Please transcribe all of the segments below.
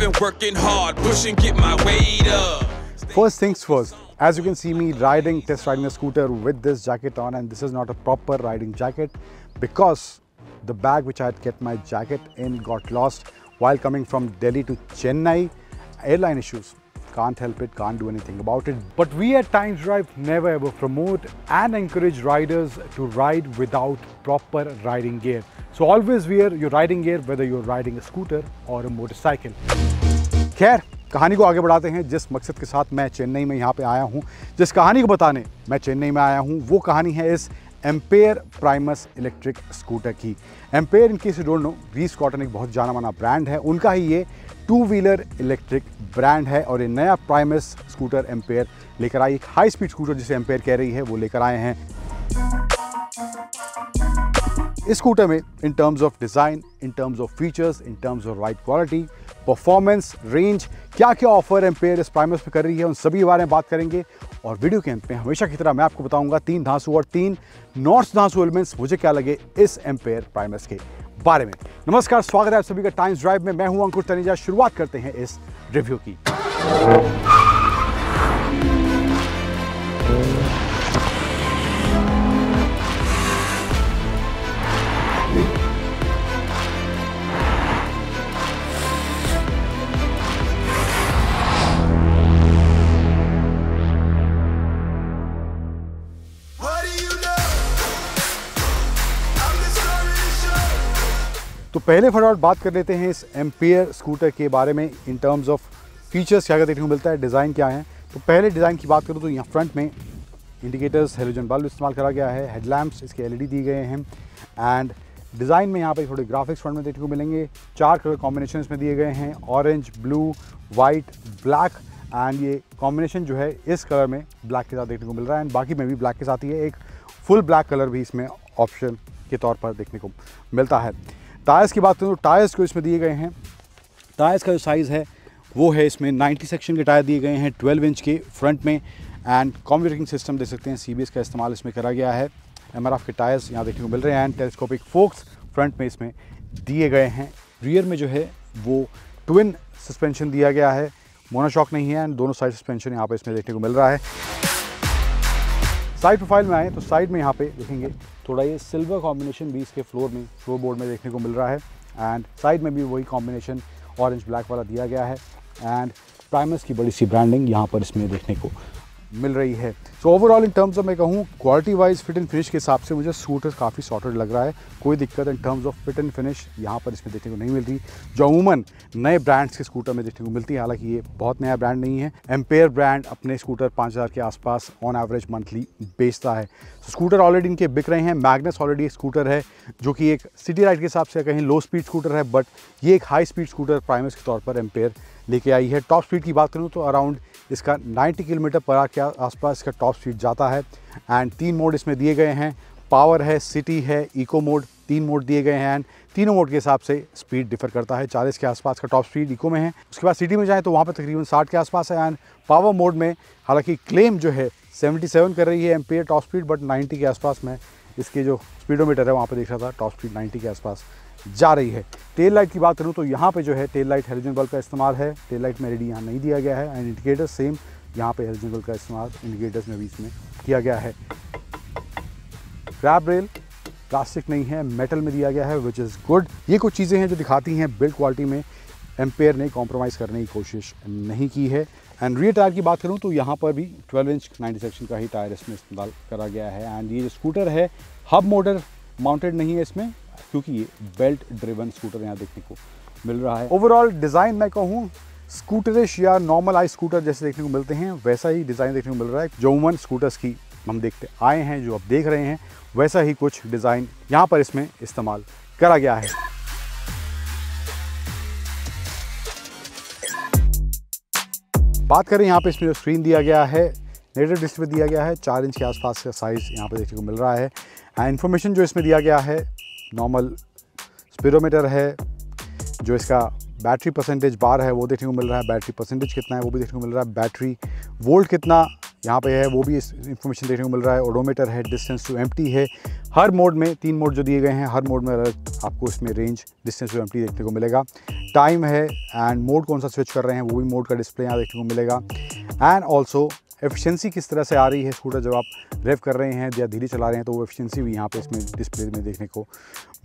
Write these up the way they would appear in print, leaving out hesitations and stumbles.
been working hard, push and get my weight up. First things first, as you can see me test riding a scooter with this jacket on, and this is not a proper riding jacket because the bag which I had kept my jacket in got lost while coming from Delhi to Chennai. Airline issues. Can't help it, can't do anything about it. But we at Times Drive never ever promote and encourage riders to ride without proper riding gear. So always wear your riding gear whether you're riding a scooter or a motorcycle. खैर, कहानी को आगे बढ़ाते हैं। जिस मकसद के साथ मैं चेन्नई में यहाँ पे आया हूँ, जिस कहानी को बताने मैं चेन्नई में आया हूँ, वो कहानी है इस एम्पेयर प्राइमस इलेक्ट्रिक स्कूटर की। Ampere, in case you don't know, we स्कॉटन एक बहुत जाना माना ब्रांड है, उनका ही ये 2 व्हीलर इलेक्ट्रिक ब्रांड है और ये नया प्राइमस स्कूटर एम्पेयर लेकर आई। एक हाई स्पीड स्कूटर जिसे एम्पेयर कह रही है वो लेकर आए हैं। इस स्कूटर में in terms of design, in terms of features, in terms of ride quality, performance, range, क्या क्या ऑफर एम्पेयर इस प्राइमस पे कर रही है, उन सभी के बारे में बात करेंगे। और वीडियो के अंत में हमेशा की तरह मैं आपको बताऊंगा 3 धांसू और 3 नॉर्थ धांसू एलिमेंट्स मुझे क्या लगे इस एम्पेयर प्राइमस के बारे में। नमस्कार, स्वागत है आप सभी का टाइम्स ड्राइव में। मैं हूं अंकुर तनेजा। शुरुआत करते हैं इस रिव्यू की। तो पहले फटाफट बात कर लेते हैं इस एम्पेयर स्कूटर के बारे में। इन टर्म्स ऑफ फीचर्स क्या क्या देखने को मिलता है, डिज़ाइन क्या है। तो पहले डिज़ाइन की बात करूँ तो यहाँ फ्रंट में इंडिकेटर्स, हेलोजन बल्ब इस्तेमाल करा गया है, हेडलैम्प्स इसके एलईडी दिए गए हैं एंड डिज़ाइन में यहाँ पे थोड़े ग्राफिक्स फ्रंट में देखने को मिलेंगे। 4 कलर कॉम्बिनेशन इसमें दिए गए हैं, orange, blue, white, black and ये कॉम्बिनेशन जो है इस कलर में ब्लैक के साथ देखने को मिल रहा है एंड बाकी में भी ब्लैक के साथ ही है। एक फुल ब्लैक कलर भी इसमें ऑप्शन के तौर पर देखने को मिलता है। टायर्स की बात करूँ तो टायर्स को इसमें दिए गए हैं। टायर्स का जो साइज़ है वो है इसमें 90 सेक्शन के टायर दिए गए हैं 12 इंच के फ्रंट में एंड कॉम्यूटिंग सिस्टम देख सकते हैं, CBS का इस्तेमाल इसमें करा गया है। MRF के टायर्स यहाँ देखने को मिल रहे हैं एंड टेलीस्कोपिक फोक्स फ्रंट में इसमें दिए गए हैं। रियर में जो है वो ट्विन सस्पेंशन दिया गया है, मोनोशॉक नहीं है एंड दोनों साइड सस्पेंशन यहाँ पर इसमें देखने को मिल रहा है। साइड प्रोफाइल में आए तो साइड में यहाँ पे देखेंगे थोड़ा ये सिल्वर कॉम्बिनेशन भी इसके फ्लोर बोर्ड में देखने को मिल रहा है एंड साइड में भी वही कॉम्बिनेशन ऑरेंज ब्लैक वाला दिया गया है एंड प्राइमस की बड़ी सी ब्रांडिंग यहाँ पर इसमें देखने को मिल रही है। So overall in terms of मैं कहूँ quality wise, fit and finish के हिसाब से मुझे स्कूटर काफ़ी सॉर्टेड लग रहा है। कोई दिक्कत in terms of fit and finish यहाँ पर इसमें देखने को नहीं मिलती जो अमूमन नए ब्रांड्स के स्कूटर में देखने को मिलती है। हालांकि ये बहुत नया ब्रांड नहीं है। एम्पेयर ब्रांड अपने स्कूटर 5000 के आसपास ऑन एवरेज मंथली बेचता है। स्कूटर ऑलरेडी इनके बिक रहे हैं। मैग्नस ऑलरेडी एक स्कूटर है जो कि एक सिटी राइड के हिसाब से कहीं लो स्पीड स्कूटर है, बट ये एक हाई स्पीड स्कूटर प्राइमस के तौर पर एम्पेयर लेके आई है। टॉप स्पीड की बात करूँ तो अराउंड इसका 90 किलोमीटर पर आवर के आसपास इसका टॉप स्पीड जाता है एंड 3 मोड इसमें दिए गए हैं। पावर है, सिटी है, इको मोड, 3 मोड दिए गए हैं एंड तीनों मोड के हिसाब से स्पीड डिफर करता है। 40 के आसपास का टॉप स्पीड इको में है। उसके बाद सिटी में जाएँ तो वहाँ पर तकरीबन 60 के आसपास है एंड पावर मोड में हालांकि क्लेम जो है 77 कर रही है एम्पेयर टॉप स्पीड, बट 90 के आसपास मैं इसके जो स्पीडोमीटर है वहाँ पर देख रहा था, टॉप स्पीड 90 के आसपास जा रही है। टेल लाइट की बात करूँ तो यहाँ पे जो है टेल लाइट हेलोजन बल्ब का इस्तेमाल है। टेल लाइट में एलईडी यहाँ नहीं दिया गया है एंड इंडिकेटर सेम यहाँ पे हेलोजन बल्ब का इस्तेमाल इंडिकेटर्स में भी इसमें किया गया है। ग्रैब रेल प्लास्टिक नहीं है, मेटल में दिया गया है, विच इज़ गुड। ये कुछ चीज़ें हैं जो दिखाती हैं बिल्ड क्वालिटी में एम्पेयर ने कॉम्प्रोमाइज़ करने की कोशिश नहीं की है। एंड रियर टायर की बात करूँ तो यहाँ पर भी 12 इंच 90 सेक्शन का ही टायर इसमें इस्तेमाल करा गया है एंड ये जो स्कूटर है हब मोटर माउंटेड नहीं है इसमें क्योंकि ये बेल्ट ड्रिवन स्कूटर यहाँ देखने को मिल रहा है। ओवरऑल डिज़ाइन मैं कहूँ स्कूटरिश या नॉर्मल आई स्कूटर जैसे देखने को मिलते हैं वैसा ही डिज़ाइन देखने को मिल रहा है जो उमन स्कूटर्स की हम देखते आए हैं, जो आप देख रहे हैं वैसा ही कुछ डिज़ाइन यहाँ पर इसमें इस्तेमाल करा गया है। बात करें यहाँ पे इसमें जो स्क्रीन दिया गया है, नेटिव डिस्प्ले दिया गया है, 4 इंच के आसपास का साइज़ यहाँ पे देखने को मिल रहा है एंड इन्फॉर्मेशन जो इसमें दिया गया है नॉर्मल स्पीडोमीटर है, जो इसका बैटरी परसेंटेज बार है वो देखने को मिल रहा है, बैटरी परसेंटेज कितना है वो भी देखने को मिल रहा है, बैटरी वोल्ट कितना यहाँ पे है वो भी इंफॉर्मेशन देखने को मिल रहा है। ओडोमीटर है, डिस्टेंस टू एम्प्टी है। हर मोड में 3 मोड जो दिए गए हैं, हर मोड में अलग आपको इसमें रेंज, डिस्टेंस टू एम्प्टी देखने को मिलेगा। टाइम है एंड मोड कौन सा स्विच कर रहे हैं वो भी मोड का डिस्प्ले यहाँ देखने को मिलेगा। एंड ऑल्सो एफिशिएंसी किस तरह से आ रही है स्कूटर जब आप रेव कर रहे हैं या धीरे चला रहे हैं, तो वो एफिशिएंसी भी यहाँ पे इसमें डिस्प्ले में देखने को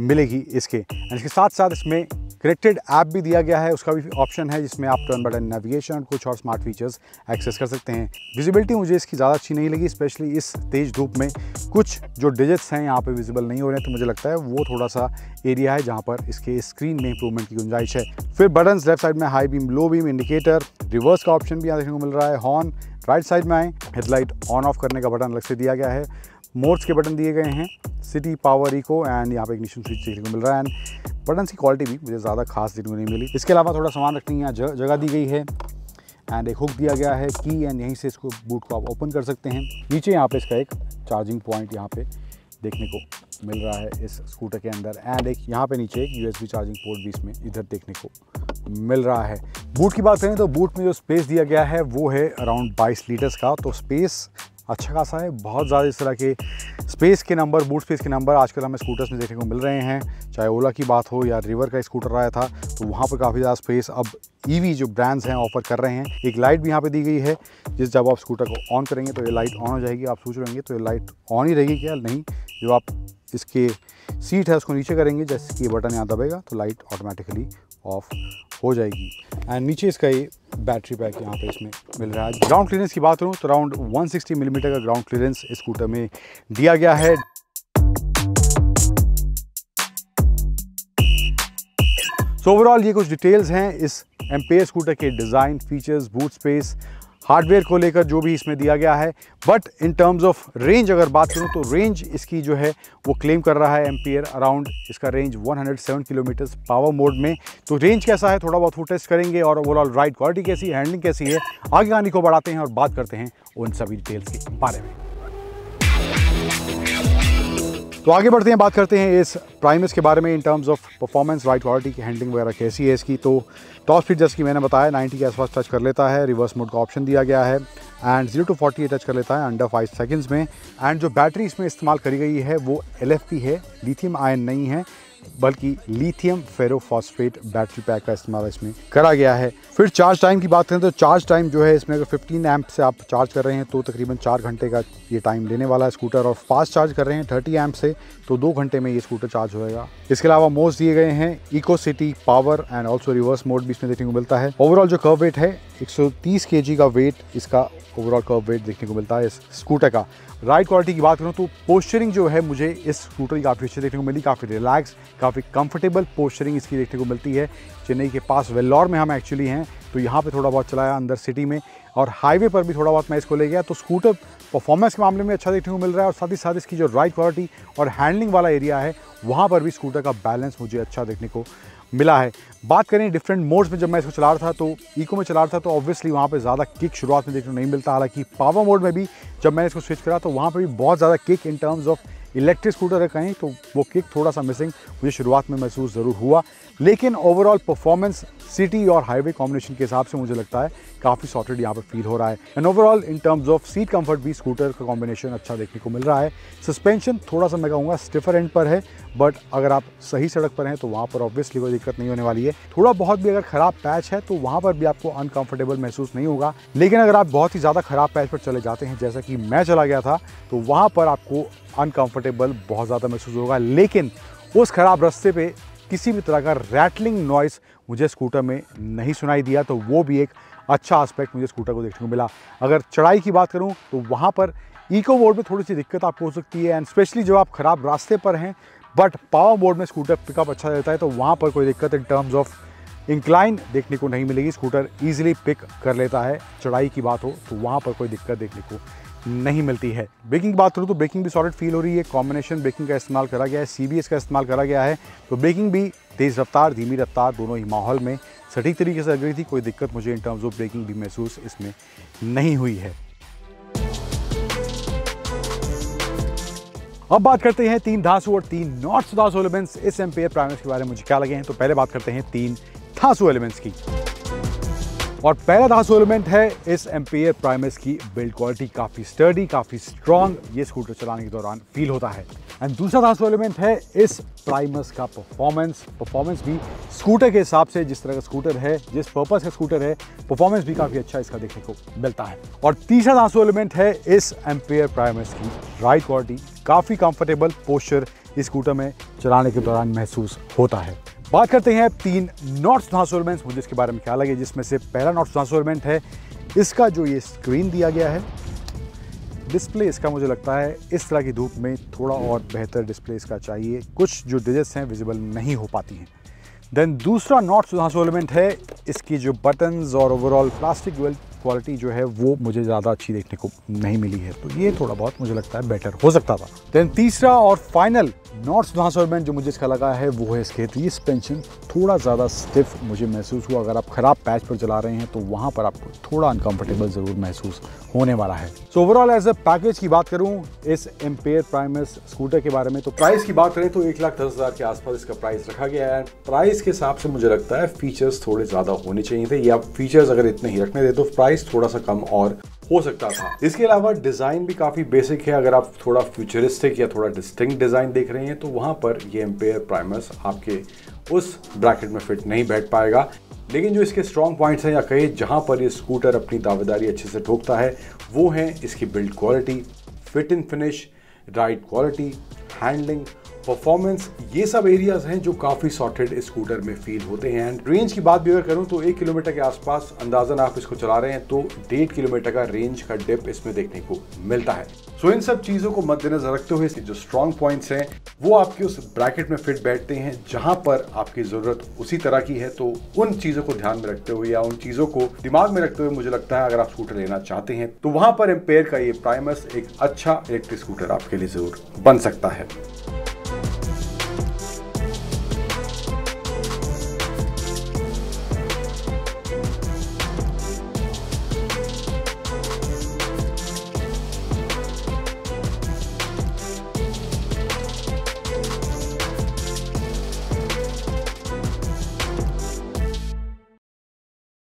मिलेगी इसके। एंड इसके साथ साथ इसमें कनेक्टेड ऐप भी दिया गया है, उसका भी ऑप्शन है जिसमें आप टर्न बटन, नेविगेशन, कुछ और स्मार्ट फीचर्स एक्सेस कर सकते हैं। विजिबिलिटी मुझे इसकी ज़्यादा अच्छी नहीं लगी, स्पेशली इस तेज़ धूप में कुछ जो डिजिट्स हैं यहाँ पे विजिबल नहीं हो रहे हैं, तो मुझे लगता है वो थोड़ा सा एरिया है जहाँ पर इसके स्क्रीन में इंप्रूवमेंट की गुंजाइश है। फिर बटन्स लेफ्ट साइड में high beam, low beam, indicator, reverse का ऑप्शन भी यहाँ देखने को मिल रहा है। हॉर्न राइट साइड में आए, हेडलाइट ऑन ऑफ करने का बटन अलग से दिया गया है। मोड्स के बटन दिए गए हैं, सिटी, पावर, इको एंड यहाँ पे इग्निशन स्विच देखने को मिल रहा है। एंड बटन की क्वालिटी भी मुझे ज़्यादा खास देखने को नहीं मिली। इसके अलावा थोड़ा सामान रखने की यहाँ जगह दी गई है एंड एक हुक दिया गया है की, एंड यहीं से इसको बूट को आप ओपन कर सकते हैं। नीचे यहाँ पे इसका एक चार्जिंग पॉइंट यहाँ पे देखने को मिल रहा है इस स्कूटर के अंदर। एंड एक यहाँ पे नीचे एक USB चार्जिंग पोर्ट भी इसमें इधर देखने को मिल रहा है। बूट की बात करें तो बूट में जो स्पेस दिया गया है वो है अराउंड 22 लीटर्स का, तो स्पेस अच्छा खासा है। बहुत ज़्यादा इस तरह के स्पेस के नंबर, बूट स्पेस के नंबर आजकल हमें स्कूटर्स में देखने को मिल रहे हैं। चाहे ओला की बात हो या रिवर का स्कूटर आया था, तो वहाँ पर काफ़ी ज़्यादा स्पेस अब EV जो ब्रांड्स हैं ऑफर कर रहे हैं। एक लाइट भी यहाँ पे दी गई है, जिस जब आप स्कूटर को ऑन करेंगे तो ये लाइट ऑन हो जाएगी। आप सोच रहे होंगे तो ये लाइट ऑन ही रहेगी क्या? नहीं, जो आप इसके सीट है उसको नीचे करेंगे, जैसे कि ये बटन यहाँ दबेगा तो लाइट ऑटोमेटिकली ऑफ हो जाएगी। एंड नीचे इसका ये बैटरी पैक यहाँ पे इसमें मिल रहा है। ग्राउंड क्लियरेंस की बात करूँ तो अराउंड 160 मिलीमीटर का ग्राउंड क्लियरेंस इस स्कूटर में दिया गया है। सो ओवरऑल ये कुछ डिटेल्स हैं इस एम्पेयर स्कूटर के design, features, boot space, hardware को लेकर जो भी इसमें दिया गया है। But in terms of range अगर बात करूं तो रेंज इसकी जो है वो क्लेम कर रहा है एम्पियर, अराउंड इसका रेंज 107 किलोमीटर्स पावर मोड में। तो रेंज कैसा है थोड़ा बहुत वो टेस्ट करेंगे, और ओवरऑल राइड क्वालिटी कैसी है, हैंडलिंग कैसी है, आगे आने को बढ़ाते हैं और बात करते हैं उन सभी डिटेल्स के बारे में। तो आगे बढ़ते हैं, बात करते हैं इस प्राइमस के बारे में in terms of performance, ride quality की, हैंडलिंग वगैरह कैसी है इसकी। तो टॉप स्पीड जैसे कि मैंने बताया 90 के आसपास टच कर लेता है, रिवर्स मोड का ऑप्शन दिया गया है एंड 0 to 40 टच कर लेता है अंडर 5 सेकंड्स में। एंड जो बैटरी इसमें इस्तेमाल करी गई है वो LFP है, लिथियम आयन नहीं है, बल्कि लिथियम फेरोफॉस्फेट बैटरी पैक का इस्तेमाल इसमें करा गया है। फिर चार्ज टाइम की बात करें तो चार्ज टाइम जो है इसमें अगर 15 एम्प से आप चार्ज कर रहे हैं तो तकरीबन 4 घंटे का ये टाइम लेने वाला है स्कूटर, और फास्ट चार्ज कर रहे हैं 30 एम्प से तो 2 घंटे में ये स्कूटर चार्ज होएगा। इसके अलावा मोड्स दिए गए हैं, eco, city, power and also reverse mode भी इसमें देखने को मिलता है। ओवरऑल जो कर्व वेट है 130 kg का वेट इसका ओवरऑल कर्व वेट देखने को मिलता है इस स्कूटर का। राइड क्वालिटी की बात करूँ तो पोस्चरिंग जो है मुझे इस स्कूटर की काफ़ी अच्छी देखने को मिली, काफ़ी रिलैक्स, काफ़ी कंफर्टेबल पोस्चरिंग इसकी देखने को मिलती है। चेन्नई के पास वेल्लोर में हम एक्चुअली हैं, तो यहाँ पे थोड़ा बहुत चलाया अंदर सिटी में, और हाईवे पर भी थोड़ा बहुत मैं इसको ले गया, तो स्कूटर परफॉर्मेंस के मामले में अच्छा देखने को मिल रहा है, और साथ ही साथ इसकी जो राइड क्वालिटी और हैंडलिंग वाला एरिया है वहाँ पर भी स्कूटर का बैलेंस मुझे अच्छा देखने को मिला है। बात करें डिफरेंट मोड्स में, जब मैं इसको चला रहा था तो इको में चला रहा था तो ऑब्वियसली वहाँ पे ज़्यादा किक शुरुआत में देखने को नहीं मिलता। हालांकि पावर मोड में भी जब मैंने इसको स्विच करा तो वहाँ पे भी बहुत ज़्यादा kick in terms of electric scooter है कहीं, तो वो किक थोड़ा सा मिसिंग मुझे शुरुआत में महसूस ज़रूर हुआ। लेकिन ओवरऑल परफॉर्मेंस सिटी और हाईवे कॉम्बिनेशन के हिसाब से मुझे लगता है काफ़ी सॉर्टेड यहाँ पर फील हो रहा है। And overall in terms of seat comfort भी स्कूटर का कॉम्बिनेशन अच्छा देखने को मिल रहा है। सस्पेंशन थोड़ा सा मैं कहूँगा स्टिफर एंड पर है, बट अगर आप सही सड़क पर हैं तो वहाँ पर ऑब्वियसली कोई दिक्कत नहीं होने वाली है। थोड़ा बहुत भी अगर ख़राब पैच है तो वहाँ पर भी आपको अनकंफर्टेबल महसूस नहीं होगा। लेकिन अगर आप बहुत ही ज़्यादा ख़राब पैच पर चले जाते हैं, जैसा कि मैं चला गया था, तो वहाँ पर आपको अनकंफर्टेबल बहुत ज़्यादा महसूस होगा। लेकिन उस ख़राब रास्ते पे किसी भी तरह का रैटलिंग नॉइस मुझे स्कूटर में नहीं सुनाई दिया, तो वो भी एक अच्छा एस्पेक्ट मुझे स्कूटर को देखने को मिला। अगर चढ़ाई की बात करूं तो वहाँ पर इको मोड में थोड़ी सी दिक्कत आपको हो सकती है, एंड स्पेशली जब आप ख़राब रास्ते पर हैं, बट पावर मोड में स्कूटर पिकअप अच्छा देता है तो वहाँ पर कोई दिक्कत इन टर्म्स ऑफ इंक्लाइन देखने को नहीं मिलेगी। स्कूटर ईजिली पिक कर लेता है, चढ़ाई की बात हो तो वहाँ पर कोई दिक्कत देखने को नहीं मिलती है। ब्रेकिंग की बात करूँ तो ब्रेकिंग भी सॉलिड फील हो रही है। कॉम्बिनेशन ब्रेकिंग का इस्तेमाल करा गया है, CBS का इस्तेमाल करा गया है, तो ब्रेकिंग भी तेज़ रफ्तार, धीमी रफ्तार दोनों ही माहौल में सटीक तरीके से लग रही थी। कोई दिक्कत मुझे इन टर्म्स ऑफ ब्रेकिंग भी महसूस इसमें नहीं हुई है। अब बात करते हैं 3 धांसू और 3 नॉट सो धांसू एलिमेंट्स इस एम्पेयर प्राइमस के बारे में मुझे क्या लगे हैं। तो पहले बात करते हैं 3 धांसू एलिमेंट्स की। और पहला धांसू एलिमेंट है इस एम्पेयर प्राइमस की बिल्ड क्वालिटी, काफी स्टर्डी, काफी स्ट्रॉन्ग ये स्कूटर चलाने के दौरान फील होता है। एंड दूसरा धांसू एलिमेंट है इस प्राइमस का परफॉर्मेंस भी स्कूटर के हिसाब से, जिस तरह का स्कूटर है, जिस पर्पस का स्कूटर है, परफॉर्मेंस भी काफी अच्छा इसका देखने को मिलता है। और तीसरा धांसू एलिमेंट है इस एम्पेयर प्राइमस की राइड क्वालिटी, काफी कंफर्टेबल पोस्चर इस स्कूटर में चलाने के दौरान महसूस होता है। बात करते हैं 3 नॉट्स धांसू एलिमेंट्स, मुझे इसके बारे में क्या लगे, जिसमें से पहला नॉट्स धांसू एलिमेंट है इसका जो ये स्क्रीन दिया गया है। डिस्प्ले इसका मुझे लगता है इस तरह की धूप में थोड़ा और बेहतर डिस्प्ले इसका चाहिए, कुछ जो डिजिट्स हैं विजिबल नहीं हो पाती हैं। देन दूसरा नॉट्स धांसू एलिमेंट है इसकी जो बटन्स और ओवरऑल प्लास्टिक बिल्ड क्वालिटी जो है वो मुझे ज़्यादा अच्छी देखने को नहीं मिली है, तो ये थोड़ा बहुत मुझे लगता है बेटर हो सकता था। देन तीसरा और फाइनल नॉट्स धांसू एलिमेंट जो मुझे इसका लगा है वो है इसके री सस्पेंशन, थोड़ा ज़्यादा स्टिफ मुझे महसूस हुआ। अगर आप ख़राब पैच पर चला रहे हैं तो वहाँ पर आपको थोड़ा अनकंफर्टेबल ज़रूर महसूस होने वाला है। So overall as a package की बात करूँ इस एम्पेयर प्राइमस स्कूटर के बारे में, तो प्राइस की बात करें तो 1,10,000 के आसपास इसका प्राइस रखा गया है। प्राइस के हिसाब से मुझे लगता है फीचर्स थोड़े ज़्यादा होने चाहिए थे, या फीचर्स अगर इतने ही रखने थे तो प्राइस थोड़ा सा कम और हो सकता था। इसके अलावा डिज़ाइन भी काफ़ी बेसिक है, अगर आप थोड़ा फ्यूचरिस्टिक या थोड़ा डिस्टिंक्ट डिज़ाइन देख रहे हैं तो वहाँ पर ये एम्पेयर प्राइमस आपके उस ब्रैकेट में फिट नहीं बैठ पाएगा। लेकिन जो इसके स्ट्रॉन्ग पॉइंट्स हैं, या कहे जहाँ पर ये स्कूटर अपनी दावेदारी अच्छे से ठोकता है, वो हैं इसकी build quality, fit and finish, ride quality, handling, performance. ये सब एरियाज हैं जो काफ़ी सॉर्टेड स्कूटर में फील होते हैं। एंड रेंज की बात भी अगर करूँ तो 1 किलोमीटर के आसपास अंदाजन आप इसको चला रहे हैं तो 1.5 किलोमीटर का रेंज का डिप इसमें देखने को मिलता है। सो इन सब चीज़ों को मद्देनजर रखते हुए इसके जो स्ट्रॉन्ग पॉइंट्स हैं वो आपके उस ब्रैकेट में फिट बैठते हैं जहां पर आपकी ज़रूरत उसी तरह की है। तो उन चीज़ों को ध्यान में रखते हुए या उन चीज़ों को दिमाग में रखते हुए मुझे लगता है अगर आप स्कूटर लेना चाहते हैं तो वहां पर एम्पेयर का ये प्राइमस एक अच्छा इलेक्ट्रिक स्कूटर आपके लिए ज़रूर बन सकता है।